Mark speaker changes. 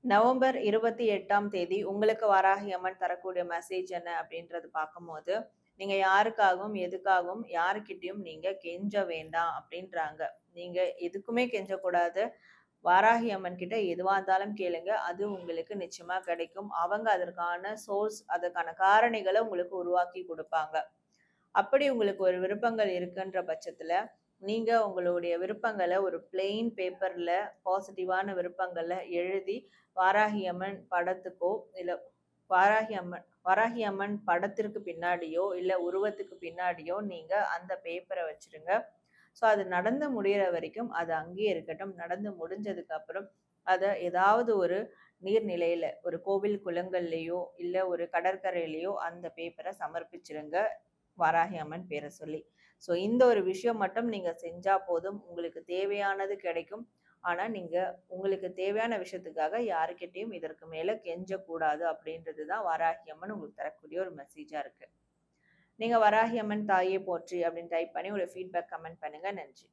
Speaker 1: November 28ஆம் தேதி உங்களுக்கு வராகி அம்மன் தரக்கூடிய மெசேஜ் என்ன அப்படின்றது பார்க்கும்போது, நீங்க யாருக்காகவும், எதுக்காகவும், யாருக்கிட்டயும் நீங்க கெஞ்ச வேண்டாம் அப்படின்றாங்க. நீங்க எதுக்குமே கெஞ்சக்கூடாது. வாராகி அம்மன் கிட்ட எதுவா இருந்தாலும் கேளுங்க. அது உங்களுக்கு நிச்சயமா கிடைக்கும். அவங்க அதற்கான சோர்ஸ், அதற்கான காரணிகள உங்களுக்கு உருவாக்கி குடுப்பாங்க. அப்படி உங்களுக்கு ஒரு விருப்பங்கள் இருக்குன்ற பட்சத்துல, நீங்க உங்களுடைய விருப்பங்கள ஒரு பிளெயின் பேப்பர்ல பாசிட்டிவான விருப்பங்கள எழுதி, வாராகி அம்மன் படத்துக்கோ, இல்ல வாராகி அம்மன் படத்திற்கு பின்னாடியோ, இல்ல உருவத்துக்கு பின்னாடியோ நீங்க அந்த பேப்பர வச்சுருங்க. ஸோ அது நடந்து முடியிற வரைக்கும் அது அங்கேயே இருக்கட்டும். நடந்து முடிஞ்சதுக்கு அப்புறம் அத ஏதாவது ஒரு நீர்நிலையில, ஒரு கோவில் குளங்கள்லயோ, இல்ல ஒரு கடற்கரையிலயோ அந்த பேப்பர சமர்ப்பிச்சுருங்க. வராகி அம்மன் பேர சொல்லி. ஸோ இந்த ஒரு விஷயம் மட்டும் நீங்க செஞ்சா போதும். உங்களுக்கு தேவையானது கிடைக்கும். ஆனா, நீங்க உங்களுக்கு தேவையான விஷயத்துக்காக யாருக்கிட்டயும் இதற்கு மேல கெஞ்சக்கூடாது அப்படின்றது தான் வராகி அம்மன் உங்களுக்கு தரக்கூடிய ஒரு மெசேஜா இருக்கு. நீங்க வராகி அம்மன் தாயே போற்றி அப்படின்னு டைப் பண்ணி ஒரு ஃபீட்பேக் கமெண்ட் பண்ணுங்க. நன்றி.